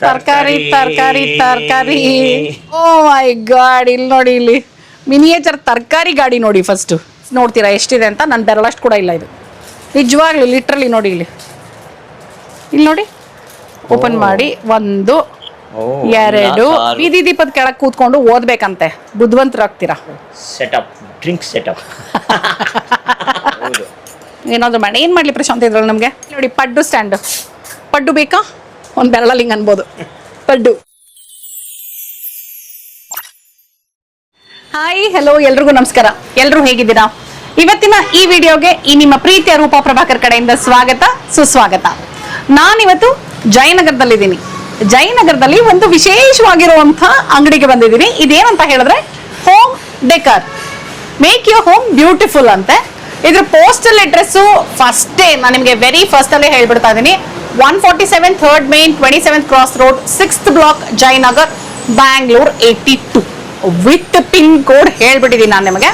ತರಕಾರಿ ತರಕಾರಿ ತರಕಾರಿ. ಓ ಮೈ ಗಾಡ್, ಇಲ್ಲಿ ನೋಡಿ, ಇಲ್ಲಿ ಮಿನಿಯೇಚರ್ ತರಕಾರಿ ಗಾಡಿ ನೋಡಿ. ಫಸ್ಟ್ ನೋಡ್ತೀರಾ ಎಷ್ಟಿದೆ ಅಂತ. ನನ್ನ ಬೆರಳಷ್ಟು ಕೂಡ ಇಲ್ಲ ಇದು, ನಿಜವಾಗ್ಲೂ ಲಿಟ್ರಲಿ ನೋಡಿ. ಇಲ್ಲಿ ನೋಡಿ, ಓಪನ್ ಮಾಡಿ 1 2 ಬೀದಿ ದೀಪದ ಕೆಳಗೆ ಕೂತ್ಕೊಂಡು ಓದ್ಬೇಕಂತೆ, ಬುದ್ಧಿವಂತರಾಗ್ತೀರಾ. Setup, drink setup. ಏನಾದ್ರು ಮಾಡಿ, ಏನು ಮಾಡಲಿ ಪ್ರಶಾಂತ್ ಇದ್ರಲ್ಲಿ ನಮಗೆ. ನೋಡಿ, ಪಡ್ಡು ಸ್ಟ್ಯಾಂಡ್. ಪಡ್ಡು ಬೇಕಾ? ಒಂದು ಬೆರಳಲ್ಲಿ ಹಿಂಗೆ ಅನ್ಬೋದು ಪಡ್ಡು. ಹಾಯ್, ಹಲೋ, ಎಲ್ರಿಗೂ ನಮಸ್ಕಾರ. ಎಲ್ಲರೂ ಹೇಗಿದ್ದೀರಾ? ಇವತ್ತಿನ ಈ ವಿಡಿಯೋಗೆ ಈ ನಿಮ್ಮ ಪ್ರೀತಿಯ ರೂಪಾ ಪ್ರಭಾಕರ್ ಕಡೆಯಿಂದ ಸ್ವಾಗತ, ಸುಸ್ವಾಗತ. ನಾನಿವತ್ತು ಜಯನಗರದಲ್ಲಿದ್ದೀನಿ. ಜಯನಗರದಲ್ಲಿ ಒಂದು ವಿಶೇಷವಾಗಿರುವಂಥ ಅಂಗಡಿಗೆ ಬಂದಿದ್ದೀನಿ. ಇದೇನಂತ ಹೇಳಿದ್ರೆ home decker, make your home beautiful ಅಂತೆ. ಇದ್ರ ಪೋಸ್ಟಲ್ ಅಡ್ರೆಸ್ಸು ಫಸ್ಟೇ ನಾನು ನಿಮಗೆ ವೆರಿ ಫಸ್ಟಲ್ಲೇ ಹೇಳ್ಬಿಡ್ತಾ ಇದ್ದೀನಿ. 147 3rd Main 27th Cross Road 6th Block Jayanagar, Bangalore 82 with pin code ಹೇಳ್ಬಿಟ್ಟಿದ್ದೀನಿ ನಾನು ನಿಮಗೆ.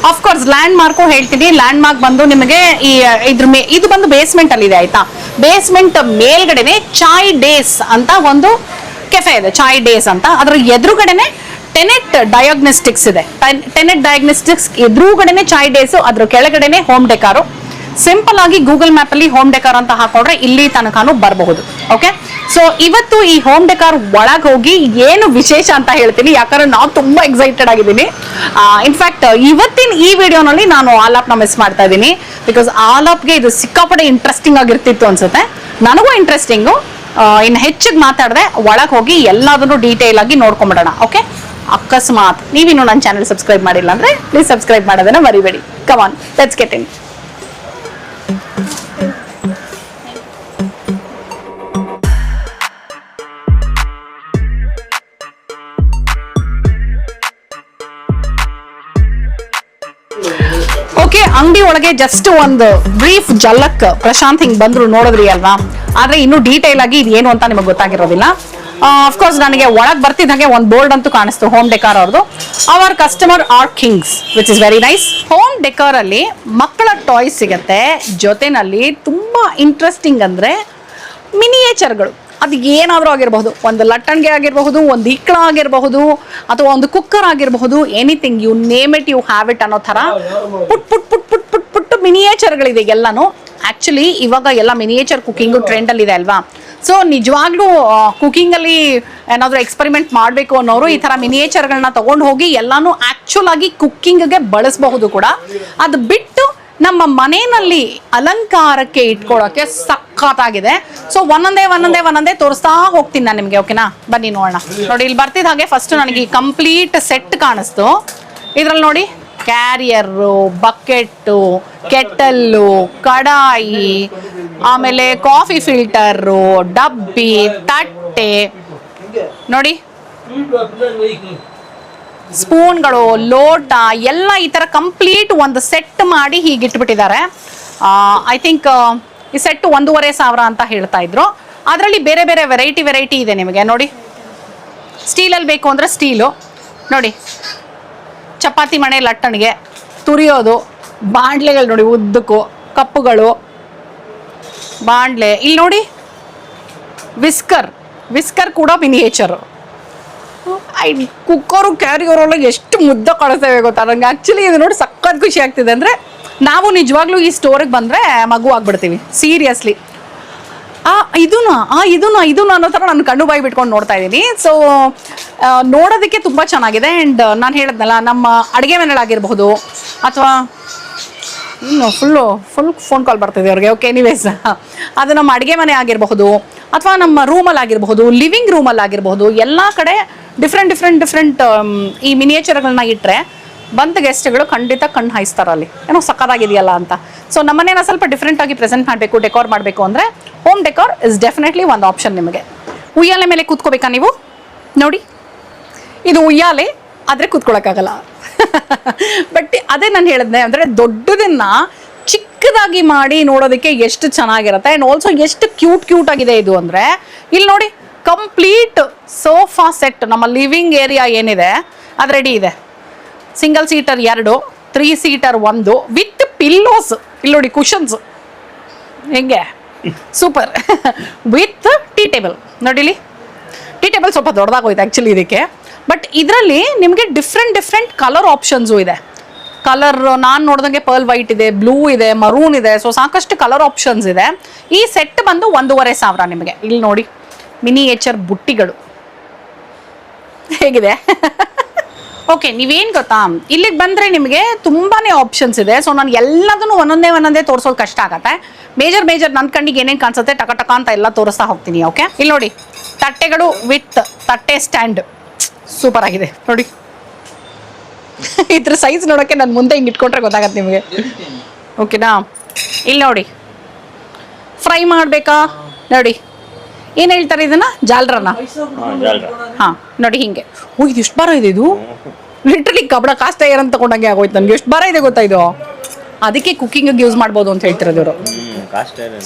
ಅಫ್ಕೋರ್ಸ್ ಲ್ಯಾಂಡ್ ಮಾರ್ಕು ಹೇಳ್ತೀನಿ. ಲ್ಯಾಂಡ್ ಮಾರ್ಕ್ ಬಂದು ನಿಮಗೆ ಈ ಇದು ಬಂದು ಬೇಸ್ಮೆಂಟ್ ಅಲ್ಲಿ ಇದೆ, ಆಯ್ತಾ. ಬೇಸ್ಮೆಂಟ್ ಮೇಲ್ಗಡೆನೆ ಚಾಯ್ ಡೇಸ್ ಅಂತ ಒಂದು ಕೆಫೆ ಇದೆ, ಚಾಯ್ ಡೇಸ್ ಅಂತ. ಅದ್ರ ಎದುರುಗಡೆನೆ ಟೆನೆಟ್ ಡಯಾಗ್ನೋಸ್ಟಿಕ್ಸ್ ಇದೆ. ಟೆನೆಟ್ ಡಯಾಗ್ನೋಸ್ಟಿಕ್ಸ್ ಎದುರುಗಡೆನೆ ಚಾಯ್ ಡೇಸು, ಅದ್ರ ಕೆಳಗಡೆನೆ ಹೋಮ್ ಡೆಕಾರು. ಸಿಂಪಲ್ ಆಗಿ ಗೂಗಲ್ ಮ್ಯಾಪ್ ಅಲ್ಲಿ ಹೋಮ್ ಡೆಕಾರ್ ಅಂತ ಹಾಕೊಂಡ್ರೆ ಇಲ್ಲಿ ತನಕನೂ ಬರಬಹುದು. ಓಕೆ, ಸೊ ಇವತ್ತು ಈ ಹೋಮ್ ಡೆಕಾರ್ ಒಳಗೆ ಹೋಗಿ ಏನು ವಿಶೇಷ ಅಂತ ಹೇಳ್ತೀನಿ, ಯಾಕಂದ್ರೆ ನಾವು ತುಂಬಾ ಎಕ್ಸೈಟೆಡ್ ಆಗಿದ್ದೀನಿ. ಇನ್ಫ್ಯಾಕ್ಟ್ ಇವತ್ತಿನ ಈ ವಿಡಿಯೋನಲ್ಲಿ ನಾನು ಆಲಾಪ್ನ ಮಿಸ್ ಮಾಡ್ತಾ ಇದ್ದೀನಿ. ಬಿಕಾಸ್ ಆಲಾಪ್ಗೆ ಇದು ಸಿಕ್ಕಾಪಟ್ಟೆ ಇಂಟ್ರೆಸ್ಟಿಂಗ್ ಆಗಿರ್ತಿತ್ತು ಅನ್ಸುತ್ತೆ, ನನಗೂ ಇಂಟ್ರೆಸ್ಟಿಂಗು. ಇನ್ನು ಹೆಚ್ಚಿಗೆ ಮಾತಾಡದೆ ಒಳಗೆ ಹೋಗಿ ಎಲ್ಲದನ್ನು ಡೀಟೇಲ್ ಆಗಿ ನೋಡ್ಕೊಂಡ್ಬಿಡೋಣ. ಓಕೆ, ಅಕಸ್ಮಾತ್ ನೀವಿನ್ನು ನನ್ನ ಚಾನಲ್ ಸಬ್ಸ್ಕ್ರೈಬ್ ಮಾಡಿಲ್ಲ ಅಂದ್ರೆ ಪ್ಲೀಸ್ ಸಬ್ಸ್ಕ್ರೈಬ್ ಮಾಡೋದನ್ನ ಮರಿಬೇಡಿ. Come on, let's get in. Okay, ಅಂಗಡಿ ಒಳಗೆ ಜಸ್ಟ್ ಒಂದು ಬ್ರೀಫ್ ಜಲಕ್ ಪ್ರಶಾಂತ್ ಹಿಂಗ್ ಬಂದ್ರು, ನೋಡಿದ್ರಿ ಅಲ್ವಾ. ಆದ್ರೆ ಇನ್ನು ಡೀಟೇಲ್ ಆಗಿ ಇದು ಏನು ಅಂತ ನಿಮಗೆ ಗೊತ್ತಾಗಿರೋದಿಲ್ಲ. ಅಫ್ಕೋರ್ಸ್ ನನಗೆ ಒಳಗೆ ಬರ್ತಿದ್ದಾಗೆ ಒಂದು ಬೋರ್ಡ್ ಅಂತೂ ಕಾಣಿಸ್ತು, ಹೋಮ್ ಡೆಕಾರ್ ಅವ್ರದ್ದು. Our customer are kings, which is very nice. Home decor ಅಲ್ಲಿ ಮಕ್ಕಳ ಟಾಯ್ಸ್ ಸಿಗತ್ತೆ, ಜೊತೆನಲ್ಲಿ ತುಂಬಾ ಇಂಟ್ರೆಸ್ಟಿಂಗ್ ಅಂದ್ರೆ ಮಿನಿಯೇಚರ್ಗಳು. ಅದು ಏನಾದರೂ ಆಗಿರಬಹುದು, ಒಂದು ಲಟ್ಟಣಿಗೆ ಆಗಿರಬಹುದು, ಒಂದು ಇಕ್ಳ ಆಗಿರಬಹುದು, ಅಥವಾ ಒಂದು ಕುಕ್ಕರ್ ಆಗಿರಬಹುದು, anything you name it, you have it ಅನ್ನೋ ಥರ ಪುಟ್ ಪುಟ್ ಪುಟ್ ಪುಟ್ ಪುಟ್ ಪುಟ್ಟು ಮಿನಿಯೇಚರ್ಗಳಿದೆ ಎಲ್ಲಾನು. ಆ್ಯಕ್ಚುಲಿ ಇವಾಗ ಎಲ್ಲ ಮಿನಿಯೇಚರ್ ಕುಕಿಂಗು ಟ್ರೆಂಡಲ್ಲಿದೆ ಅಲ್ವಾ. ಸೊ ನಿಜವಾಗ್ಲೂ ಕುಕಿಂಗಲ್ಲಿ ಏನಾದರೂ ಎಕ್ಸ್ಪೆರಿಮೆಂಟ್ ಮಾಡಬೇಕು ಅನ್ನೋರು ಈ ಥರ ಮಿನಿಯೇಚರ್ಗಳನ್ನ ತೊಗೊಂಡು ಹೋಗಿ ಎಲ್ಲಾನು ಆ್ಯಕ್ಚುಲ್ ಆಗಿ ಕುಕ್ಕಿಂಗ್ಗೆ ಬಳಸಬಹುದು ಕೂಡ. ಅದು ಬಿಟ್ಟು ನಮ್ಮ ಮನೆಯಲ್ಲಿ ಅಲಂಕಾರಕ್ಕೆ ಇಟ್ಕೊಳ್ಳೋಕೆ ಸಖತ್ತಾಗಿದೆ. ಸೊ ಒಂದೊಂದೇ ತೋರಿಸ್ತಾ ಹೋಗ್ತೀನಿ ನಾನು ನಿಮಗೆ. ಓಕೆನಾ, ಬನ್ನಿ ನೋಡೋಣ. ನೋಡಿ, ಇಲ್ಲಿ ಬರ್ತಿದ್ದ ಹಾಗೆ ಫಸ್ಟ್ ನನಗೆ ಕಂಪ್ಲೀಟ್ ಸೆಟ್ ಕಾಣಿಸ್ತು. ಇದರಲ್ಲಿ ನೋಡಿ, ಕ್ಯಾರಿಯರು, ಬಕೆಟ್ಟು, ಕೆಟಲ್ಲು, ಕಡಾಯಿ, ಆಮೇಲೆ ಕಾಫಿ ಫಿಲ್ಟರು, ಡಬ್ಬಿ, ತಟ್ಟೆ, ನೋಡಿ ಸ್ಪೂನ್ಗಳು, ಲೋಟ ಎಲ್ಲ ಈ ಥರ ಕಂಪ್ಲೀಟ್ ಒಂದು ಸೆಟ್ ಮಾಡಿ ಹೀಗೆ ಇಟ್ಬಿಟ್ಟಿದ್ದಾರೆ. ಐ ಥಿಂಕ್ ಈ ಸೆಟ್ 1,500 ಅಂತ ಹೇಳ್ತಾ ಇದ್ರು. ಅದರಲ್ಲಿ ಬೇರೆ ಬೇರೆ ವೆರೈಟಿ ಇದೆ ನಿಮಗೆ. ನೋಡಿ, ಸ್ಟೀಲಲ್ಲಿ ಬೇಕು ಅಂದರೆ ಸ್ಟೀಲು, ನೋಡಿ ಚಪಾತಿ ಮಣೆ ಲಟ್ಟಣಿಗೆ ತುರಿಯೋದು, ಬಾಂಡ್ಲೆಗಳು ನೋಡಿ ಉದ್ದಕ್ಕೂ, ಕಪ್ಪುಗಳು, ಬಾಂಡ್ಲೆ. ಇಲ್ಲಿ ನೋಡಿ ವಿಸ್ಕರ್ ಕೂಡ ಮಿನಿಯೇಚರು. ಕುಕ್ಕರು ಕ್ಯಾರಿಯರೊಳಗೆ ಎಷ್ಟು ಮುದ್ದ ಕಳಿಸ್ತೇವೆ ಗೊತ್ತಾ ನನಗೆ. ಆ್ಯಕ್ಚುಲಿ ಇದು ನೋಡಿ ಸಖತ್ ಖುಷಿ ಆಗ್ತಿದೆ. ಅಂದರೆ ನಾವು ನಿಜವಾಗ್ಲೂ ಈ ಸ್ಟೋರಿಗೆ ಬಂದರೆ ಮಗು ಆಗ್ಬಿಡ್ತೀವಿ, ಸೀರಿಯಸ್ಲಿ. ಇದೂ ಅನ್ನೋ ಥರ ನಾನು ಕಣ್ಣು ಬಾಯಿ ಬಿಟ್ಕೊಂಡು ನೋಡ್ತಾ ಇದ್ದೀನಿ. ಸೊ ನೋಡೋದಕ್ಕೆ ತುಂಬ ಚೆನ್ನಾಗಿದೆ. ಆ್ಯಂಡ್ ನಾನು ಹೇಳಿದ್ನಲ್ಲ, ನಮ್ಮ ಅಡುಗೆ ಮನೆಗಳಾಗಿರ್ಬಹುದು, ಅಥವಾ ಇನ್ನು ಫುಲ್ ಫೋನ್ ಕಾಲ್ ಬರ್ತಿದೆ ಅವ್ರಿಗೆ. ಓಕೆ, ಎನಿವೇಸ್, ಅದು ನಮ್ಮ ಅಡುಗೆ ಮನೆ ಆಗಿರಬಹುದು, ಅಥವಾ ನಮ್ಮ ರೂಮಲ್ಲಿ ಆಗಿರಬಹುದು, ಲಿವಿಂಗ್ ರೂಮಲ್ಲಿ ಆಗಿರಬಹುದು, ಎಲ್ಲ ಕಡೆ ಡಿಫ್ರೆಂಟ್ ಈ ಮಿನಿಯೇಚರ್ಗಳನ್ನ ಇಟ್ಟರೆ ಬಂದ ಗೆಸ್ಟ್ಗಳು ಖಂಡಿತ ಕಣ್ಣು ಹಾಯಿಸ್ತಾರೆ, ಅಲ್ಲಿ ಏನೋ ಸಕ್ಕತ್ತಾಗಿದೆಯಲ್ಲ ಅಂತ. ಸೊ ನಮ್ಮನೇನ ಸ್ವಲ್ಪ ಡಿಫ್ರೆಂಟಾಗಿ ಪ್ರೆಸೆಂಟ್ ಮಾಡಬೇಕು, ಡೆಕೋರ್ ಮಾಡಬೇಕು ಅಂದರೆ ಹೋಮ್ ಡೆಕೋರ್ ಇಸ್ ಡೆಫಿನೆಟ್ಲಿ ಒಂದು ಆಪ್ಷನ್ ನಿಮಗೆ. ಉಯ್ಯಾಲೆ ಮೇಲೆ ಕೂತ್ಕೋಬೇಕಾ ನೀವು? ನೋಡಿ, ಇದು ಉಯ್ಯಾಲೆ ಆದರೆ ಕೂತ್ಕೊಳ್ಳೋಕ್ಕಾಗಲ್ಲ. ಬಟ್ ಅದೇ ನಾನು ಹೇಳಿದ್ದೆ, ಅಂದರೆ ದೊಡ್ಡದನ್ನು ಚಿಕ್ಕದಾಗಿ ಮಾಡಿ ನೋಡೋದಕ್ಕೆ ಎಷ್ಟು ಚೆನ್ನಾಗಿರುತ್ತೆ. ಆ್ಯಂಡ್ ಆಲ್ಸೋ ಎಷ್ಟು ಕ್ಯೂಟ್ ಆಗಿದೆ ಇದು ಅಂದರೆ, ಇಲ್ಲಿ ನೋಡಿ ಕಂಪ್ಲೀಟ್ ಸೋಫಾ ಸೆಟ್. ನಮ್ಮ ಲಿವಿಂಗ್ ಏರಿಯಾ ಏನಿದೆ ಅದು ರೆಡಿ ಇದೆ. Single seater 2, 3 seater 1 with pillows. ಇಲ್ಲಿ ನೋಡಿ ಕುಷನ್ಸ್ ಹೆಂಗೆ ಸೂಪರ್. ವಿತ್ ಟೀ ಟೇಬಲ್ ನೋಡಿಲಿ, ಟೀ ಟೇಬಲ್ ಸ್ವಲ್ಪ ದೊಡ್ಡದಾಗೋಯ್ತು ಆ್ಯಕ್ಚುಲಿ ಇದಕ್ಕೆ. ಬಟ್ ಇದರಲ್ಲಿ ನಿಮಗೆ ಡಿಫ್ರೆಂಟ್ ಕಲರ್ ಆಪ್ಷನ್ಸು ಇದೆ. ಕಲರ್ ನಾನು ನೋಡ್ದಂಗೆ ಪರ್ಲ್ ವೈಟ್ ಇದೆ, ಬ್ಲೂ ಇದೆ, ಮರೂನ್ ಇದೆ. ಸೊ ಸಾಕಷ್ಟು ಕಲರ್ ಆಪ್ಷನ್ಸ್ ಇದೆ. ಈ ಸೆಟ್ ಬಂದು 1,500 ನಿಮಗೆ. ಇಲ್ಲಿ ನೋಡಿ ಮಿನಿಯೇಚರ್ ಬುಟ್ಟಿಗಳು ಹೇಗಿದೆ. ಓಕೆ, ನೀವೇನು ಗೊತ್ತಾ, ಇಲ್ಲಿಗೆ ಬಂದರೆ ನಿಮಗೆ ತುಂಬಾ ಆಪ್ಷನ್ಸ್ ಇದೆ. ಸೊ ನಾನು ಎಲ್ಲದನ್ನು ಒಂದೊಂದೇ ತೋರಿಸೋದು ಕಷ್ಟ ಆಗತ್ತೆ. ಮೇಜರ್ ನನ್ನ ಕಣ್ಣಿಗೆ ಏನೇನು ಕಾಣಿಸುತ್ತೆ ಟಕ ಅಂತ ಎಲ್ಲ ತೋರಿಸ್ತಾ ಹೋಗ್ತೀನಿ. ಓಕೆ, ಇಲ್ಲಿ ನೋಡಿ ತಟ್ಟೆಗಳು ವಿತ್ ತಟ್ಟೆ ಸ್ಟ್ಯಾಂಡ್ ಸೂಪರ್ ಆಗಿದೆ ನೋಡಿ. ಇದ್ರ ಸೈಜ್ ನೋಡೋಕ್ಕೆ ನಾನು ಮುಂದೆ ಹಿಂಗೆ ಇಟ್ಕೊಂಡ್ರೆ ಗೊತ್ತಾಗತ್ತೆ ನಿಮಗೆ. ಓಕೆನಾ, ಇಲ್ಲಿ ನೋಡಿ ಫ್ರೈ ಮಾಡಬೇಕಾ ನೋಡಿ, ಏನು ಹೇಳ್ತಾರೆ ಇದನ್ನ, ಜಾಲ್ರನ. ಹಾಂ ನೋಡಿ ಹಿಂಗೆ. ಓ ಇದು ಎಷ್ಟು ಭಾರ ಇದೆ ಇದು, ಲಿಟ್ರಲಿ ಕಬ್ಬಣ ಕಾಸ್ಟ್ ಅಂತ ತಗೊಂಡಂಗೆ ಆಗೋಯ್ತು ನನಗೆ. ಎಷ್ಟು ಭಾರ ಇದೆ ಗೊತ್ತಾ ಇದು. ಅದಕ್ಕೆ ಕುಕ್ಕಿಂಗಿಗೆ ಯೂಸ್ ಮಾಡ್ಬೋದು ಅಂತ ಹೇಳ್ತಿರೋದು ಇವರು.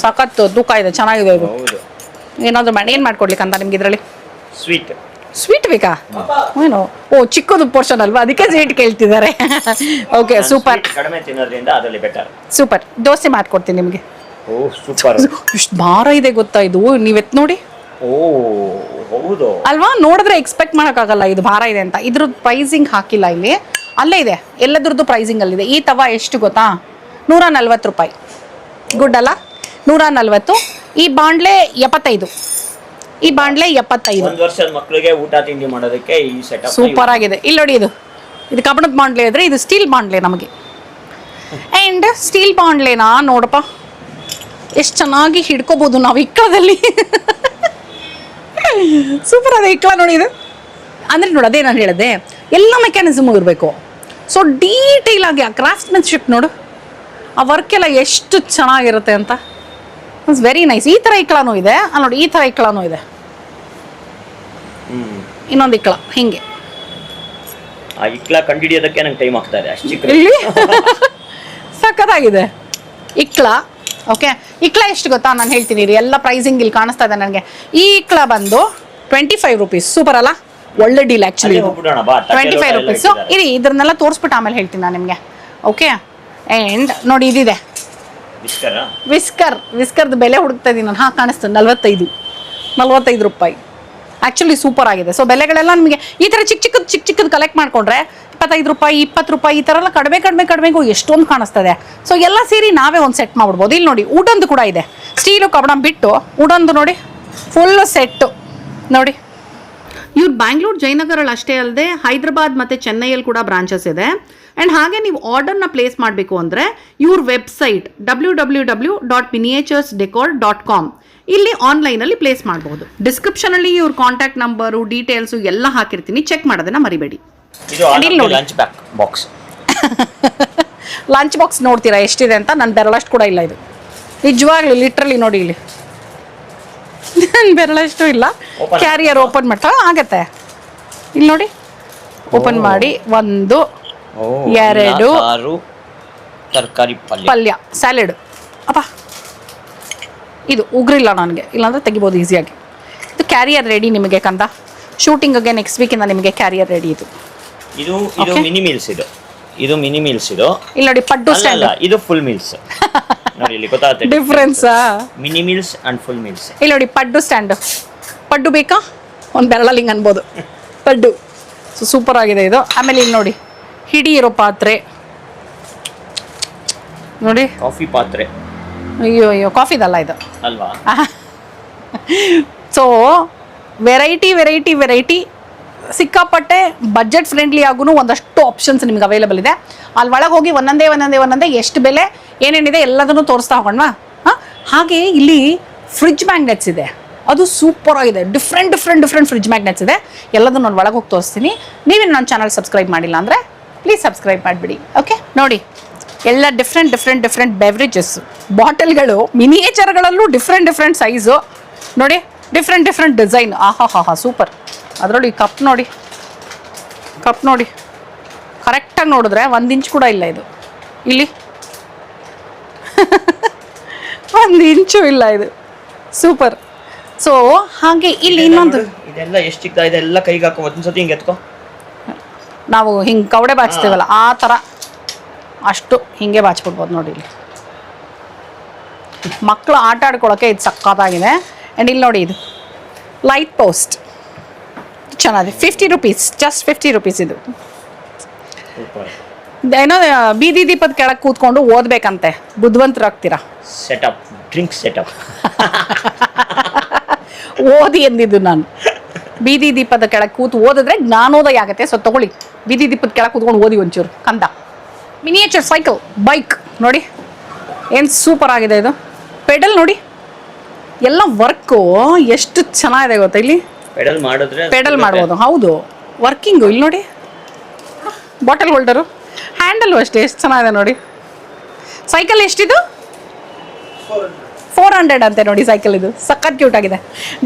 ಸಖತ್ತು ತೂಕ ಇದೆ, ಚೆನ್ನಾಗಿದೆ ಇದು. ಏನಾದರೂ ಏನು ಮಾಡ್ಕೊಡ್ಲಿಕ್ಕೆ ಅಂತ ನಿಮ್ಗೆ ಇದರಲ್ಲಿ ಸ್ವೀಟ್ ಬೇಕಾ? ಏನು, ಓ ಚಿಕ್ಕದು ಪೋರ್ಷನ್ ಅಲ್ವಾ, ಅದಕ್ಕೆ ಸ್ವೀಟ್ ಕೇಳ್ತಿದ್ದಾರೆ. ಓಕೆ ಸೂಪರ್, ಕಡಿಮೆ ತಿನ್ನೋದ್ರಿಂದ ಅದರಲ್ಲಿ ಬೆಟರ್. ಸೂಪರ್, ದೋಸೆ ಮಾಡ್ಕೊಡ್ತೀನಿ ನಿಮಗೆ. ಓ ಸೂಪರ್. ಇಷ್ಟು ಭಾರ ಇದೆ ಗೊತ್ತಾ ಇದು, ನೀವೆತ್ ನೋಡಿ. ಓ ಹೌದು ಅಲ್ವಾ, ನೋಡಿದ್ರೆ ಎಕ್ಸ್ಪೆಕ್ಟ್ ಮಾಡೋಕ್ಕಾಗಲ್ಲ ಇದು ಭಾರ ಇದೆ ಅಂತ. ಇದ್ರದ್ದು ಪ್ರೈಸಿಂಗ್ ಹಾಕಿಲ್ಲ ಇಲ್ಲಿ, ಅಲ್ಲೇ ಇದೆ ಎಲ್ಲದ್ರದ್ದು ಪ್ರೈಸಿಂಗ್ ಅಲ್ಲಿದೆ. ಈ ತವ ಎಷ್ಟು ಗೊತ್ತಾ, 140 ರೂಪಾಯಿ. ಗುಡ್ ಅಲ್ಲ, 140. ಈ ಬಾಂಡ್ಲೆ 75. ಈ ಬಾಂಡ್ಲೆ 75. 1 ವರ್ಷದ ಮಕ್ಕಳಿಗೆ ಊಟ ತಿಂಡಿ ಮಾಡೋದಕ್ಕೆ ಈ ಸೆಟಪ್ ಸೂಪರ್ ಆಗಿದೆ. ಇಲ್ಲಿ ನೋಡಿ, ಇದು ಕಬ್ಬಣದ ಬಾಂಡ್ಲೆ ಇದ್ರೆ ಇದು ಸ್ಟೀಲ್ ಬಾಂಡ್ಲೆ ನಮಗೆ. ಆ್ಯಂಡ್ ಸ್ಟೀಲ್ ಬಾಂಡ್ಲೆನಾ ನೋಡಪ್ಪ ಎಷ್ಟು ಚೆನ್ನಾಗಿ ಹಿಡ್ಕೋಬಹುದು ನಾವು ಇಕ್ಕಳದಲ್ಲಿ. ಸೂಪರ್ ಅದೇ ಇಕ್ಕಳ ನೋಡಿ ಇದು. ಅಂದರೆ ನೋಡಿ, ಅದೇ ನಾನು ಹೇಳಿದೆ, ಎಲ್ಲ ಮೆಕ್ಯಾನಿಸಮು ಇರಬೇಕು. ಸೊ ಡೀಟೇಲ್ ಆಗಿ ಆ ಕ್ರಾಫ್ಟ್ಮನ್ಶಿಪ್ ನೋಡು, ಆ ವರ್ಕ್ ಎಲ್ಲ ಎಷ್ಟು ಚೆನ್ನಾಗಿರುತ್ತೆ ಅಂತ. It's very nice. ಈ ಥರ ಇಕ್ಕಳನೂ ಇದೆ, ಅಲ್ಲಿ ನೋಡಿ ಈ ಥರ ಇಕ್ಕಳನೂ ಇದೆ. ಇನ್ನೊಂದು ಇಕ್ಕಳ ಹಿಂಗೆ. ಆ ಇಕ್ಲ ಕಂಡಿಡಿಯೋದಕ್ಕೆ ನಂಗೆ ಟೈಮ್ ಆಗ್ತಾ ಇದೆ ಅಷ್ಟು ಚಿಕ್ಕ. ಇಲ್ಲಿ ಸಖತ್ತಾಗಿದೆ ಇಕ್ಳ. ಓಕೆ, ಇಕ್ಳ ಎಷ್ಟು ಗೊತ್ತಾ ನಾನು ಹೇಳ್ತೀನಿ ರೀ, ಎಲ್ಲ ಪ್ರೈಸಿಂಗ್ ಇಲ್ಲಿ ಕಾಣಿಸ್ತಾ ಇದೆ ನನಗೆ. ಈ ಇಕ್ಳ ಬಂದು 25 ರೂಪೀಸ್. ಸೂಪರ್ ಅಲ್ಲ, ಒಳ್ಳೆ ಡೀಲ್ ಆ್ಯಕ್ಚುಲಿ. 25 ರೂಪೀಸು. ಇರಿ ಇದನ್ನೆಲ್ಲ ತೋರಿಸ್ಬಿಟ್ಟು ಆಮೇಲೆ ಹೇಳ್ತೀನಿ ನಾನು ನಿಮಗೆ. ಓಕೆ, ಆ್ಯಂಡ್ ನೋಡಿ ಇದಿದೆ ವಿಸ್ಕರ್ದು ಬೆಲೆ ಹುಡುಕ್ತಾ ಇದ್ದೀನಿ ನಾನು. ಹಾಂ ಕಾಣಿಸ್ತದೆ, 45 ರೂಪಾಯಿ. ಆ್ಯಕ್ಚುಲಿ ಸೂಪರ್ ಆಗಿದೆ. ಸೊ ಬೆಲೆಗಳೆಲ್ಲ ನಿಮಗೆ ಈ ಥರ ಚಿಕ್ಕದು ಕಲೆಕ್ಟ್ ಮಾಡಿಕೊಂಡ್ರೆ 25 ರೂಪಾಯಿ 20 ರೂಪಾಯಿ ಈ ಥರ ಎಲ್ಲ ಕಡಿಮೆಗೂ ಎಷ್ಟೊಂದು ಕಾಣಿಸ್ತದೆ. ಸೊ ಎಲ್ಲ ಸೇರಿ ನಾವೇ ಒಂದು ಸೆಟ್ ಮಾಡ್ಬಿಡ್ಬೋದು. ಇಲ್ಲಿ ನೋಡಿ ವುಡನ್ದು ಕೂಡ ಇದೆ, ಸ್ಟೀಲು ಕಬ್ಬಣ ಬಿಟ್ಟು ವುಡನ್ದು ನೋಡಿ ಫುಲ್ ಸೆಟ್ಟು ನೋಡಿ. ಇವ್ರು ಬ್ಯಾಂಗ್ಳೂರ್ ಜಯನಗರಲ್ಲಿ ಅಷ್ಟೇ ಅಲ್ಲದೆ ಹೈದರಾಬಾದ್ ಮತ್ತು ಚೆನ್ನೈಯಲ್ಲಿ ಕೂಡ ಬ್ರಾಂಚಸ್ ಇದೆ. ಆ್ಯಂಡ್ ಹಾಗೆ ನೀವು ಆರ್ಡರ್ನ ಪ್ಲೇಸ್ ಮಾಡಬೇಕು ಅಂದರೆ ಇವ್ರ ವೆಬ್ಸೈಟ್ www.miniaturesdecor.com ಇಲ್ಲಿ ಆನ್ಲೈನಲ್ಲಿ ಪ್ಲೇಸ್ ಮಾಡಬಹುದು. ಡಿಸ್ಕ್ರಿಪ್ಷನಲ್ಲಿ ಇವ್ರ ಕಾಂಟ್ಯಾಕ್ಟ್ ನಂಬರು ಡೀಟೇಲ್ಸು ಎಲ್ಲ ಹಾಕಿರ್ತೀನಿ, ಚೆಕ್ ಮಾಡೋದನ್ನ ಮರಿಬೇಡಿ. ಲಂಚ್ ಬಾಕ್ಸ್ ನೋಡ್ತೀರಾ ಎಷ್ಟಿದೆ ಅಂತ, ನನ್ನ ಬೆರಳಷ್ಟು ಕೂಡ ಇಲ್ಲ ಇದು ನಿಜವಾಗ್ಲೂ. ಲಿಟ್ರಲಿ ನೋಡಿ ಇಲ್ಲಿ ನನ್ನ ಬೆರಳಷ್ಟು ಇಲ್ಲ. ಕ್ಯಾರಿಯರ್ ಓಪನ್ ಮಾಡ್ತಾ ಆಗತ್ತೆ. ಇಲ್ಲಿ ನೋಡಿ ಓಪನ್ ಮಾಡಿ 1 2 ತರಕಾರಿ ಪಲ್ಯ ಸ್ಯಾಲೆಡ್. ಅಪ್ಪ ಇದು ಉಗ್ರಿಲ್ಲ ನನಗೆ, ಇಲ್ಲಾಂದ್ರೆ ತೆಗಿಬೋದು ಈಸಿಯಾಗಿ. ಇದು ಕ್ಯಾರಿಯರ್ ರೆಡಿ ನಿಮಗೆ ಕಂದ. ಶೂಟಿಂಗ್ಗೆ ನೆಕ್ಸ್ಟ್ ವೀಕಿಂದ ನಿಮಗೆ ಕ್ಯಾರಿಯರ್ ರೆಡಿ. ಇದು ಮಿನಿ ಮೀಲ್ಸ್. ಇದು ಮಿನಿ ಮೀಲ್ಸ್. ಇದು ಇಲ್ಲಿ ನೋಡಿ ಪಡ್ಡು ಸ್ಟ್ಯಾಂಡ್. ಇದು ಫುಲ್ ಮೀಲ್ಸ್. ನೋಡಿ ಇಲ್ಲಿ ಗೊತ್ತಾಗುತ್ತೆ difference. Mini meals and full meals. ಇಲ್ಲಿ ನೋಡಿ ಪಡ್ಡು ಸ್ಟ್ಯಾಂಡ್. ಪಡ್ಡು ಬೇಕಾ, ಒಂದು ಬೆರಳಲ್ಲಿ ಹಿಂಗೆ ಅನ್ಬೋದು ಪಡ್ಡು. ಸೊ ಸೂಪರ್ ಆಗಿದೆ ಇದು. ಆಮೇಲೆ ಇಲ್ಲಿ ನೋಡಿ ಹಿಡಿ ಇರೋ ಪಾತ್ರೆ ನೋಡಿ, ಕಾಫಿ ಪಾತ್ರೆ. ಅಯ್ಯೋ ಕಾಫಿದಲ್ಲ ಇದು ಅಲ್ವಾ. ಸೊ ವೆರೈಟಿ ಸಿಕ್ಕಾಪಟ್ಟೆ ಬಜೆಟ್ ಫ್ರೆಂಡ್ಲಿ ಆಗೂ ಒಂದಷ್ಟು ಆಪ್ಷನ್ಸ್ ನಿಮ್ಗೆ ಅವೈಲೇಬಲ್ ಇದೆ. ಅಲ್ಲಿ ಒಳಗೆ ಹೋಗಿ ಒಂದೊಂದೇ ಎಷ್ಟು ಬೆಲೆ ಏನೇನಿದೆ ಎಲ್ಲದನ್ನು ತೋರಿಸ್ತಾ ಹೋಗೋಣವಾ. ಹಾಗೆ ಇಲ್ಲಿ ಫ್ರಿಡ್ಜ್ ಮ್ಯಾಗ್ನೆಟ್ಸ್ ಇದೆ, ಅದು ಸೂಪರ್ ಆಗಿದೆ. ಡಿಫ್ರೆಂಟ್ ಫ್ರಿಡ್ಜ್ ಮ್ಯಾಗ್ನೆಟ್ಸ್ ಇದೆ. ಎಲ್ಲದನ್ನು ನಾನು ಒಳಗೆ ಹೋಗಿ ತೋರಿಸ್ತೀನಿ. ನೀವೇನು ನನ್ನ ಚಾನಲ್ ಸಬ್ಸ್ಕ್ರೈಬ್ ಮಾಡಿಲ್ಲ ಅಂದರೆ ಪ್ಲೀಸ್ ಸಬ್ಸ್ಕ್ರೈಬ್ ಮಾಡಿಬಿಡಿ. ಓಕೆ, ನೋಡಿ ಎಲ್ಲ ಡಿಫ್ರೆಂಟ್ ಬೆವ್ರೇಜಸ್ ಬಾಟಲ್ಗಳು, ಮಿನಿಯೇಚರ್ಗಳಲ್ಲೂ ಡಿಫ್ರೆಂಟ್ ಸೈಜು ನೋಡಿ, ಡಿಫ್ರೆಂಟ್ ಡಿಸೈನ್. ಆಹಾ ಸೂಪರ್. ಅದರಲ್ಲಿ ಕಪ್ ನೋಡಿ ಕರೆಕ್ಟಾಗಿ ನೋಡಿದ್ರೆ 1 ಇಂಚ್ ಕೂಡ ಇಲ್ಲ ಇದು. ಇಲ್ಲಿ 1 ಇಂಚು ಇಲ್ಲ ಇದು. ಸೂಪರ್. ಸೊ ಹಾಗೆ ಇಲ್ಲಿ ಇನ್ನೊಂದು ಇದೆಲ್ಲ ಎಷ್ಟು ಚಿಕ್ಕ ಇದೆಲ್ಲ ಕೈಗೆ ಹಾಕೋ ಒಂದ್ಸತಿ ಹಿಂಗೆ ಎತ್ಕೋ. ನಾವು ಹಿಂಗೆ ಕವಡೆ ಬಾಚ್ತೀವಲ್ಲ ಆ ಥರ ಅಷ್ಟು ಹಿಂಗೆ ಬಾಚ್ಬಿಡ್ಬೋದು ನೋಡಿ. ಇಲ್ಲಿ ಮಕ್ಕಳು ಆಟ ಆಡ್ಕೊಳ್ಳೋಕ್ಕೆ ಇದು ಸಕ್ಕತ್ತಾಗಿದೆ. ಆ್ಯಂಡ್ ಇಲ್ಲಿ ನೋಡಿ ಇದು ಲೈಟ್ ಪೋಸ್ಟ್ ಚೆನ್ನಾಗಿದೆ, 50 ರುಪೀಸ್, ಜಸ್ಟ್ 50 ರುಪೀಸ್ ಇದು. ಸೂಪರ್. ಏನೋ ಬೀದಿ ದೀಪದ ಕೆಳಗೆ ಕೂತ್ಕೊಂಡು ಓದ್ಬೇಕಂತೆ, ಬುದ್ಧಿವಂತರಾಗ್ತೀರಾ. Setup, drink setup. ಓದಿ ಎಂದಿದ್ದು ನಾನು. ಬೀದಿ ದೀಪದ ಕೆಳಗೆ ಕೂತು ಓದಿದ್ರೆ ಜ್ಞಾನೋದಯ ಆಗುತ್ತೆ. ಸೊ ತಗೊಳ್ಳಿ, ಬೀದಿ ದೀಪದ ಕೆಳಗೆ ಕೂತ್ಕೊಂಡು ಓದಿ ಒಂಚೂರು ಕಂದ. ಮಿನಿಯೇಚರ್ ಸೈಕಲ್, ಬೈಕ್ ನೋಡಿ ಏನು ಸೂಪರ್ ಆಗಿದೆ ಇದು. ಪೆಡಲ್ ನೋಡಿ, ಎಲ್ಲ ವರ್ಕು ಎಷ್ಟು ಚೆನ್ನಾಗಿದೆ ಗೊತ್ತಾ. ಇಲ್ಲಿ ಪೆಡಲ್ ಮಾಡ್ಬೋದು. ಹೌದು, ವರ್ಕಿಂಗು. ಇಲ್ಲಿ ನೋಡಿ, ಬಾಟಲ್ ಹೋಲ್ಡರು, ಹ್ಯಾಂಡಲು ಅಷ್ಟೇ ಎಷ್ಟು ಚೆನ್ನಾಗಿದೆ ನೋಡಿ. ಸೈಕಲ್ ಎಷ್ಟಿದು? 400 ಅಂತೆ ನೋಡಿ ಸೈಕಲ್. ಇದು ಸಖತ್ ಕ್ಯೂಟ್ ಆಗಿದೆ.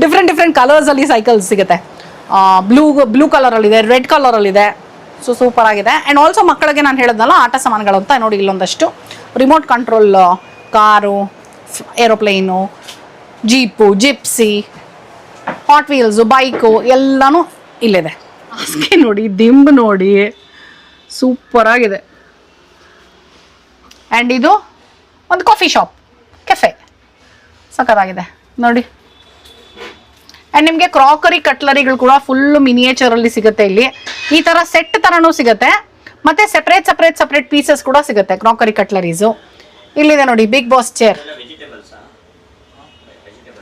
ಡಿಫ್ರೆಂಟ್ ಕಲರ್ಸಲ್ಲಿ ಸೈಕಲ್ ಸಿಗುತ್ತೆ. ಬ್ಲೂ ಕಲರಲ್ಲಿದೆ, ರೆಡ್ ಕಲರಲ್ಲಿದೆ. ಸೊ ಸೂಪರ್ ಆಗಿದೆ. ಆ್ಯಂಡ್ ಆಲ್ಸೋ ಮಕ್ಕಳಿಗೆ ನಾನು ಹೇಳಿದ್ನಲ್ಲ ಆಟ ಸಾಮಾನುಗಳು ಅಂತ ನೋಡಿ, ಇಲ್ಲೊಂದಷ್ಟು remote control car, aeroplane, jeep, Gypsy, Hot Wheels, bike ಎಲ್ಲನೂ ಇಲ್ಲಿದೆ. ಹಾಸಿಗೆ ನೋಡಿ, ದಿಂಬು ನೋಡಿ, ಸೂಪರ್ ಆಗಿದೆ. ಆ್ಯಂಡ್ ಇದು ಒಂದು ಕಾಫಿ ಶಾಪ್, ಕೆಫೆ, ಸಖತ್ತಾಗಿದೆ ನೋಡಿ. ಆ್ಯಂಡ್ ನಿಮಗೆ ಕ್ರಾಕರಿ ಕಟ್ಲರಿಗಳು ಕೂಡ ಫುಲ್ಲು ಮಿನಿಯೇಚರಲ್ಲಿ ಸಿಗುತ್ತೆ. ಇಲ್ಲಿ ಈ ಥರ ಸೆಟ್ ಥರನೂ ಸಿಗುತ್ತೆ, ಮತ್ತು ಸಪ್ರೇಟ್ ಪೀಸಸ್ ಕೂಡ ಸಿಗುತ್ತೆ ಕ್ರಾಕರಿ ಕಟ್ಲರೀಸು. ಇಲ್ಲಿದೆ ನೋಡಿ ಬಿಗ್ ಬಾಸ್ ಚೇರ್.